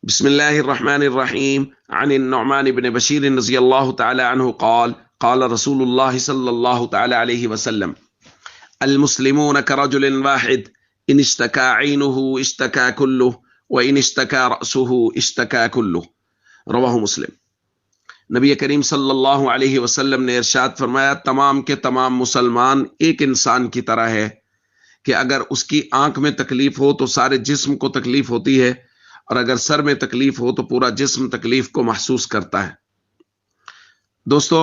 بسم الله الرحمن الرحيم عن النعمان بن بشير رضي الله تعالى عنه قال قال رسول الله صلى الله تعالى عليه وسلم المسلمون كرجل واحد إن اشتكى عينه اشتكى كله وإن اشتكى رأسه اشتكى كله رواہ مسلم۔ نبی کریم صلی اللہ علیہ وسلم نے ارشاد فرمایا تمام کے تمام مسلمان ایک انسان کی طرح ہے کہ اگر اس کی آنکھ میں تکلیف ہو تو سارے جسم کو تکلیف ہوتی ہے، اور اگر سر میں تکلیف ہو تو پورا جسم تکلیف کو محسوس کرتا ہے۔ دوستو،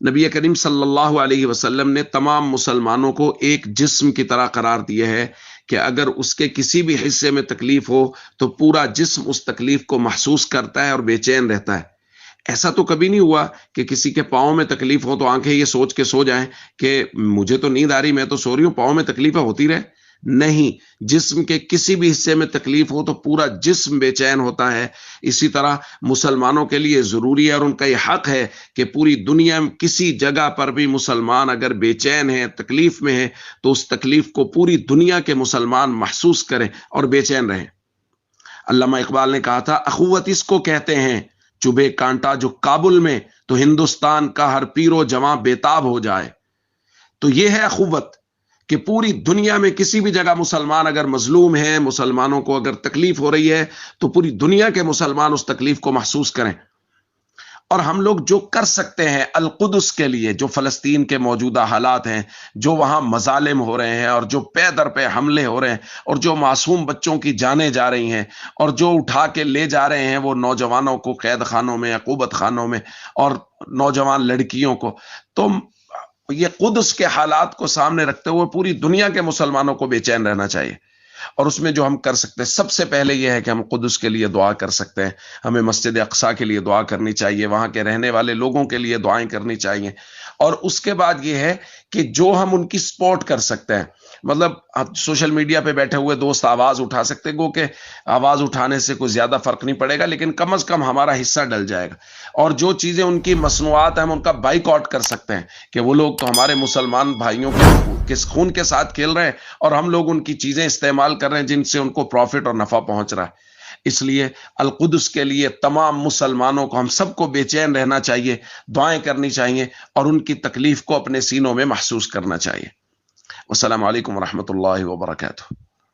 نبی کریم صلی اللہ علیہ وسلم نے تمام مسلمانوں کو ایک جسم کی طرح قرار دیا ہے کہ اگر اس کے کسی بھی حصے میں تکلیف ہو تو پورا جسم اس تکلیف کو محسوس کرتا ہے اور بے چین رہتا ہے۔ ایسا تو کبھی نہیں ہوا کہ کسی کے پاؤں میں تکلیف ہو تو آنکھیں یہ سوچ کے سو جائیں کہ مجھے تو نیند آ رہی، میں تو سو رہی ہوں، پاؤں میں تکلیفیں ہوتی رہے۔ نہیں، جسم کے کسی بھی حصے میں تکلیف ہو تو پورا جسم بے چین ہوتا ہے۔ اسی طرح مسلمانوں کے لیے ضروری ہے اور ان کا یہ حق ہے کہ پوری دنیا میں کسی جگہ پر بھی مسلمان اگر بے چین ہے، تکلیف میں ہے، تو اس تکلیف کو پوری دنیا کے مسلمان محسوس کریں اور بے چین رہیں۔ علامہ اقبال نے کہا تھا اخوت اس کو کہتے ہیں چبھے کانٹا جو کابل میں تو ہندوستان کا ہر پیرو جواں بےتاب ہو جائے۔ تو یہ ہے اخوت کہ پوری دنیا میں کسی بھی جگہ مسلمان اگر مظلوم ہے، مسلمانوں کو اگر تکلیف ہو رہی ہے تو پوری دنیا کے مسلمان اس تکلیف کو محسوس کریں۔ اور ہم لوگ جو کر سکتے ہیں القدس کے لیے، جو فلسطین کے موجودہ حالات ہیں، جو وہاں مظالم ہو رہے ہیں اور جو پے در پہ حملے ہو رہے ہیں اور جو معصوم بچوں کی جانیں جا رہی ہیں اور جو اٹھا کے لے جا رہے ہیں وہ نوجوانوں کو قید خانوں میں، عقوبت خانوں میں، اور نوجوان لڑکیوں کو، تو یہ قدس کے حالات کو سامنے رکھتے ہوئے پوری دنیا کے مسلمانوں کو بے چین رہنا چاہیے۔ اور اس میں جو ہم کر سکتے ہیں سب سے پہلے یہ ہے کہ ہم قدس کے لیے دعا کر سکتے ہیں، ہمیں مسجد اقصیٰ کے لیے دعا کرنی چاہیے، وہاں کے رہنے والے لوگوں کے لیے دعائیں کرنی چاہیے۔ اور اس کے بعد یہ ہے کہ جو ہم ان کی سپورٹ کر سکتے ہیں، مطلب سوشل میڈیا پہ بیٹھے ہوئے دوست آواز اٹھا سکتے، گو کہ آواز اٹھانے سے کوئی زیادہ فرق نہیں پڑے گا، لیکن کم از کم ہمارا حصہ ڈل جائے گا۔ اور جو چیزیں ان کی مصنوعات ہیں ہم ان کا بائیک آؤٹ کر سکتے ہیں کہ وہ لوگ تو ہمارے مسلمان بھائیوں کے خون کے ساتھ کھیل رہے ہیں اور ہم لوگ ان کی چیزیں استعمال کر رہے ہیں جن سے ان کو پروفٹ اور نفع پہنچ رہا ہے۔ اس لیے القدس کے لیے تمام مسلمانوں کو، ہم سب کو بے چین رہنا چاہیے، دعائیں کرنی چاہیے اور ان کی تکلیف کو اپنے سینوں میں محسوس کرنا چاہیے۔ والسلام علیکم ورحمۃ اللہ وبرکاتہ۔